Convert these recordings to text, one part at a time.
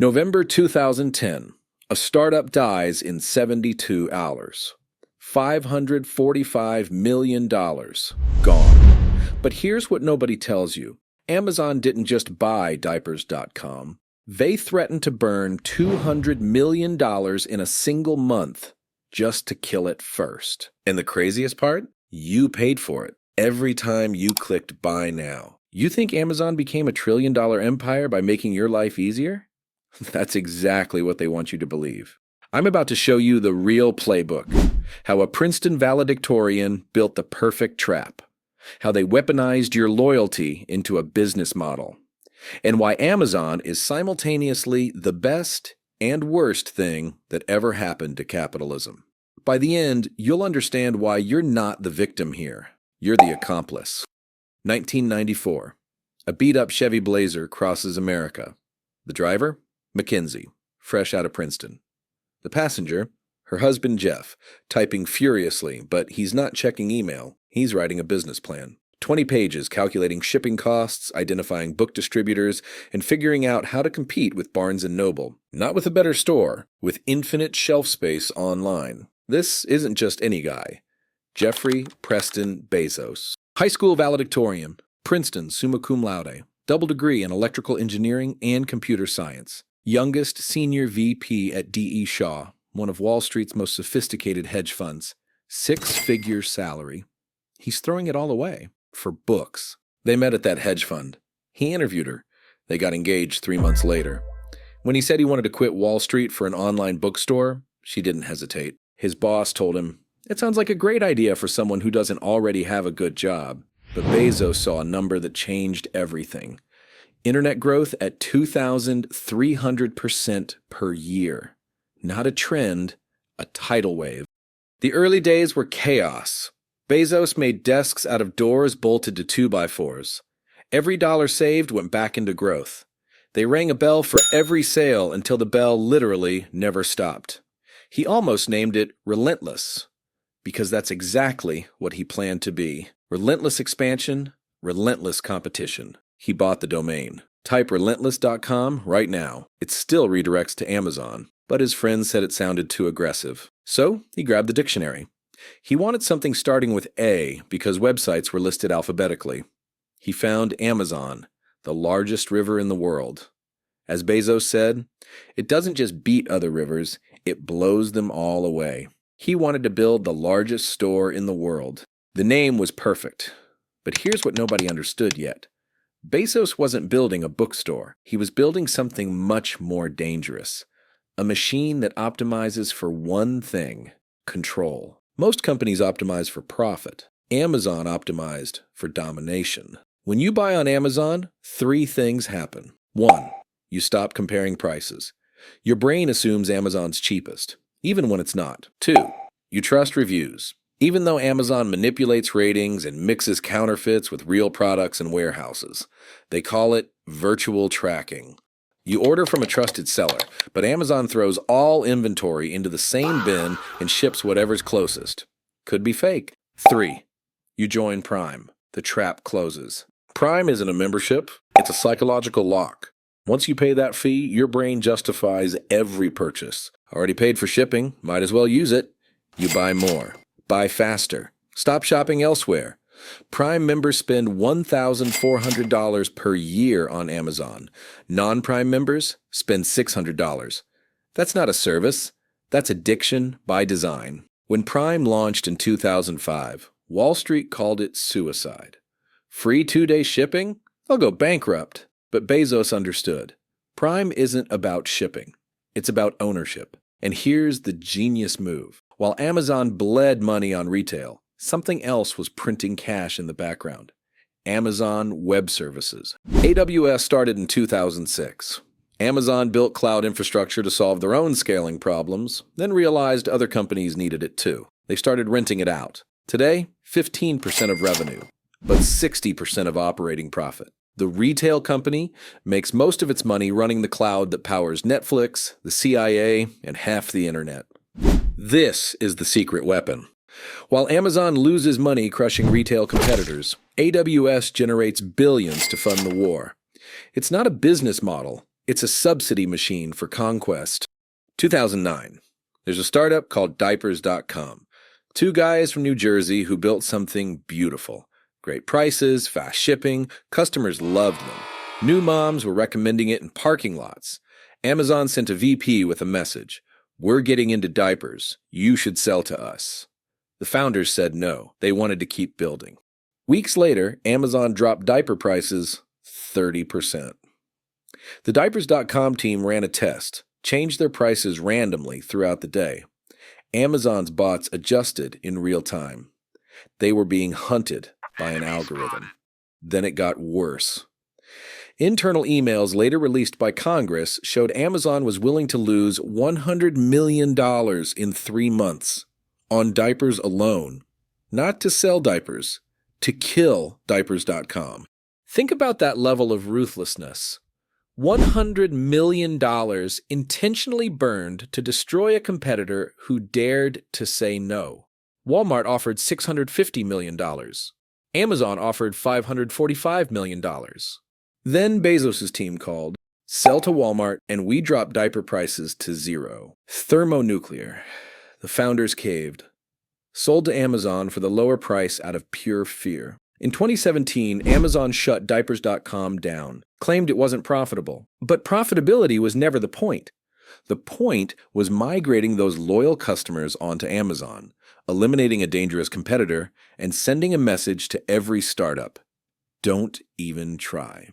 November 2010. A startup dies in 72 hours. $545 million gone. But here's what nobody tells you. Amazon didn't just buy diapers.com. They threatened to burn $200 million in a single month just to kill it first. And the craziest part? You paid for it every time you clicked buy now. You think Amazon became a $1 trillion empire by making your life easier? That's exactly what they want you to believe. I'm about to show you the real playbook. How a Princeton valedictorian built the perfect trap. How they weaponized your loyalty into a business model. And why Amazon is simultaneously the best and worst thing that ever happened to capitalism. By the end, you'll understand why you're not the victim here. You're the accomplice. 1994. A beat-up Chevy Blazer crosses America. The driver? Mackenzie, fresh out of Princeton. The passenger? Her husband Jeff, typing furiously, but he's not checking email. He's writing a business plan. 20 pages calculating shipping costs, identifying book distributors, and figuring out how to compete with Barnes & Noble. Not with a better store, with infinite shelf space online. This isn't just any guy. Jeffrey Preston Bezos. High school valedictorian, Princeton summa cum laude, double degree in electrical engineering and computer science. Youngest senior VP at D.E. Shaw, one of Wall Street's most sophisticated hedge funds. 6-figure salary. He's throwing it all away for books. They met at that hedge fund. He interviewed her. They got engaged 3 months later. When he said he wanted to quit Wall Street for an online bookstore, she didn't hesitate. His boss told him, "It sounds like a great idea for someone who doesn't already have a good job." But Bezos saw a number that changed everything. Internet growth at 2,300% per year. Not a trend, a tidal wave. The early days were chaos. Bezos made desks out of doors bolted to 2x4s. Every dollar saved went back into growth. They rang a bell for every sale until the bell literally never stopped. He almost named it Relentless, because that's exactly what he planned to be. Relentless expansion, relentless competition. He bought the domain. Type relentless.com right now. It still redirects to Amazon, but his friends said it sounded too aggressive. So he grabbed the dictionary. He wanted something starting with A because websites were listed alphabetically. He found Amazon, the largest river in the world. As Bezos said, it doesn't just beat other rivers, it blows them all away. He wanted to build the largest store in the world. The name was perfect. But here's what nobody understood yet. Bezos wasn't building a bookstore. He was building something much more dangerous. A machine that optimizes for one thing: control. Most companies optimize for profit. Amazon optimized for domination. When you buy on Amazon, 3 things happen. 1. You stop comparing prices. Your brain assumes Amazon's cheapest, even when it's not. 2. You trust reviews. Even though Amazon manipulates ratings and mixes counterfeits with real products and warehouses. They call it virtual tracking. You order from a trusted seller, but Amazon throws all inventory into the same bin and ships whatever's closest. Could be fake. 3. You join Prime. The trap closes. Prime isn't a membership. It's a psychological lock. Once you pay that fee, your brain justifies every purchase. Already paid for shipping, might as well use it. You buy more. Buy faster. Stop shopping elsewhere. Prime members spend $1,400 per year on Amazon. Non-Prime members spend $600. That's not a service. That's addiction by design. When Prime launched in 2005, Wall Street called it suicide. Free 2-day shipping? They'll go bankrupt. But Bezos understood. Prime isn't about shipping. It's about ownership. And here's the genius move. While Amazon bled money on retail, something else was printing cash in the background. Amazon Web Services. AWS started in 2006. Amazon built cloud infrastructure to solve their own scaling problems, then realized other companies needed it too. They started renting it out. Today, 15% of revenue, but 60% of operating profit. The retail company makes most of its money running the cloud that powers Netflix, the CIA, and half the internet. This is the secret weapon. While Amazon loses money crushing retail competitors, AWS generates billions to fund the war. It's not a business model, It's a subsidy machine for conquest. 2009. There's a startup called diapers.com. Two guys from New Jersey who built something beautiful. Great prices, fast shipping, customers loved them. New moms were recommending it in parking lots. Amazon sent a VP with a message. We're getting into diapers. You should sell to us. The founders said no. They wanted to keep building. Weeks later, Amazon dropped diaper prices 30%. The diapers.com team ran a test, changed their prices randomly throughout the day. Amazon's bots adjusted in real time. They were being hunted by an algorithm. Then it got worse. Internal emails later released by Congress showed Amazon was willing to lose $100 million in 3 months on diapers alone. Not to sell diapers, to kill diapers.com. Think about that level of ruthlessness. $100 million intentionally burned to destroy a competitor who dared to say no. Walmart offered $650 million. Amazon offered $545 million. Then Bezos' team called, sell to Walmart, and we drop diaper prices to zero. Thermonuclear. The founders caved. Sold to Amazon for the lower price out of pure fear. In 2017, Amazon shut diapers.com down, claimed it wasn't profitable. But profitability was never the point. The point was migrating those loyal customers onto Amazon, eliminating a dangerous competitor, and sending a message to every startup. Don't even try.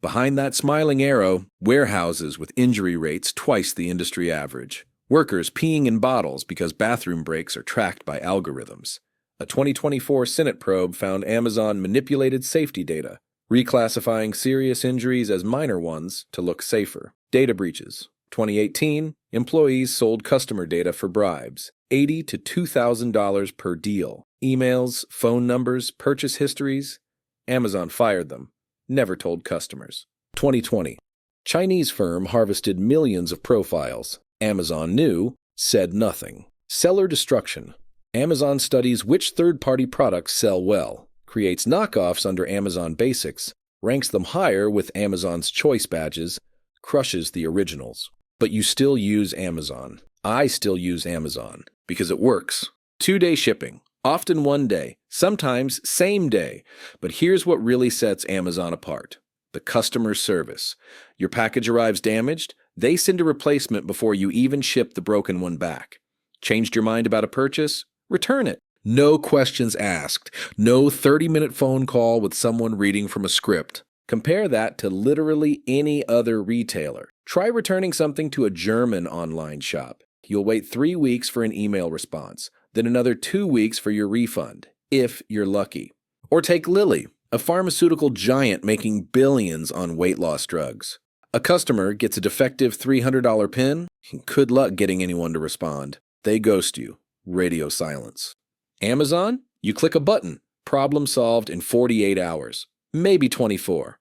Behind that smiling arrow, warehouses with injury rates twice the industry average. Workers peeing in bottles because bathroom breaks are tracked by algorithms. A 2024 Senate probe found Amazon manipulated safety data, reclassifying serious injuries as minor ones to look safer. Data breaches. 2018, employees sold customer data for bribes, $80 to $2,000 per deal. Emails, phone numbers, purchase histories. Amazon fired them, never told customers. 2020, Chinese firm harvested millions of profiles. Amazon knew, said nothing. Seller destruction. Amazon studies which third-party products sell well, creates knockoffs under Amazon Basics, ranks them higher with Amazon's choice badges, crushes the originals. But you still use Amazon. I still use Amazon because it works. 2-day shipping, often 1 day, sometimes same day. But here's what really sets Amazon apart. The customer service. Your package arrives damaged, they send a replacement before you even ship the broken one back. Changed your mind about a purchase? Return it. No questions asked. No 30-minute phone call with someone reading from a script. Compare that to literally any other retailer. Try returning something to a German online shop. You'll wait 3 weeks for an email response, then another 2 weeks for your refund, if you're lucky. Or take Lilly, a pharmaceutical giant making billions on weight loss drugs. A customer gets a defective $300 pin, good luck getting anyone to respond. They ghost you. Radio silence. Amazon? You click a button. Problem solved in 48 hours. Maybe 24.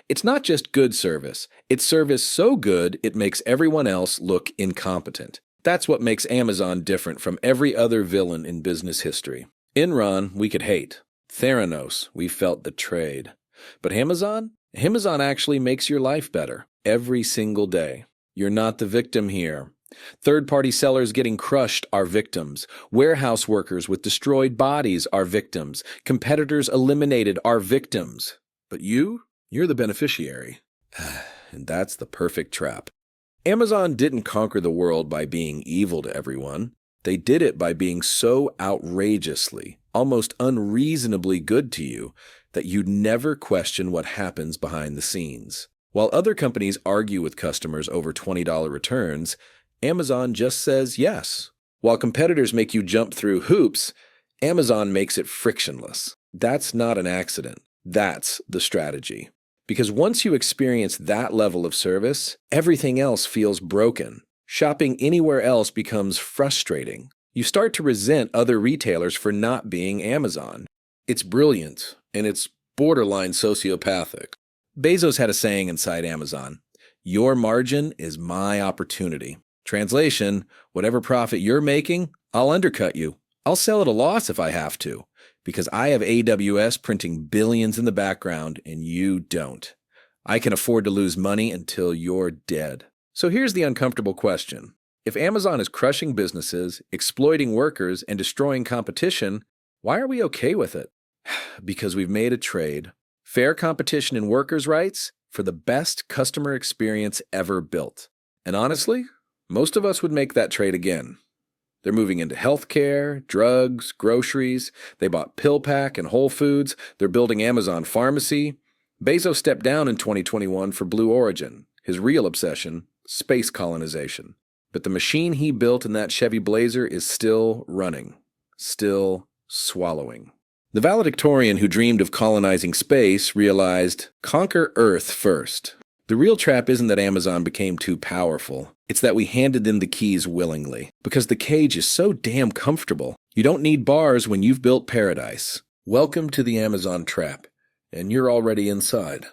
It's not just good service. It's service so good it makes everyone else look incompetent. That's what makes Amazon different from every other villain in business history. Enron, we could hate. Theranos, we felt betrayed. But Amazon? Amazon actually makes your life better. Every single day. You're not the victim here. Third-party sellers getting crushed are victims. Warehouse workers with destroyed bodies are victims. Competitors eliminated are victims. But you're the beneficiary. And that's the perfect trap. Amazon didn't conquer the world by being evil to everyone. They did it by being so outrageously, almost unreasonably good to you that you'd never question what happens behind the scenes. While other companies argue with customers over $20 returns, Amazon just says yes. While competitors make you jump through hoops, Amazon makes it frictionless. That's not an accident. That's the strategy. Because once you experience that level of service, everything else feels broken. Shopping anywhere else becomes frustrating. You start to resent other retailers for not being Amazon. It's brilliant, and it's borderline sociopathic. Bezos had a saying inside Amazon, "Your margin is my opportunity." Translation, whatever profit you're making, I'll undercut you. I'll sell at a loss if I have to, because I have AWS printing billions in the background and you don't. I can afford to lose money until you're dead. So here's the uncomfortable question. If Amazon is crushing businesses, exploiting workers, and destroying competition, why are we okay with it? Because we've made a trade. Fair competition and workers' rights for the best customer experience ever built. And honestly, most of us would make that trade again. They're moving into healthcare, drugs, groceries. They bought PillPack and Whole Foods. They're building Amazon Pharmacy. Bezos stepped down in 2021 for Blue Origin, his real obsession, space colonization. But the machine he built in that Chevy Blazer is still running, still swallowing. The valedictorian who dreamed of colonizing space realized, conquer Earth first. The real trap isn't that Amazon became too powerful. It's that we handed them the keys willingly. Because the cage is so damn comfortable. You don't need bars when you've built paradise. Welcome to the Amazon trap. And you're already inside.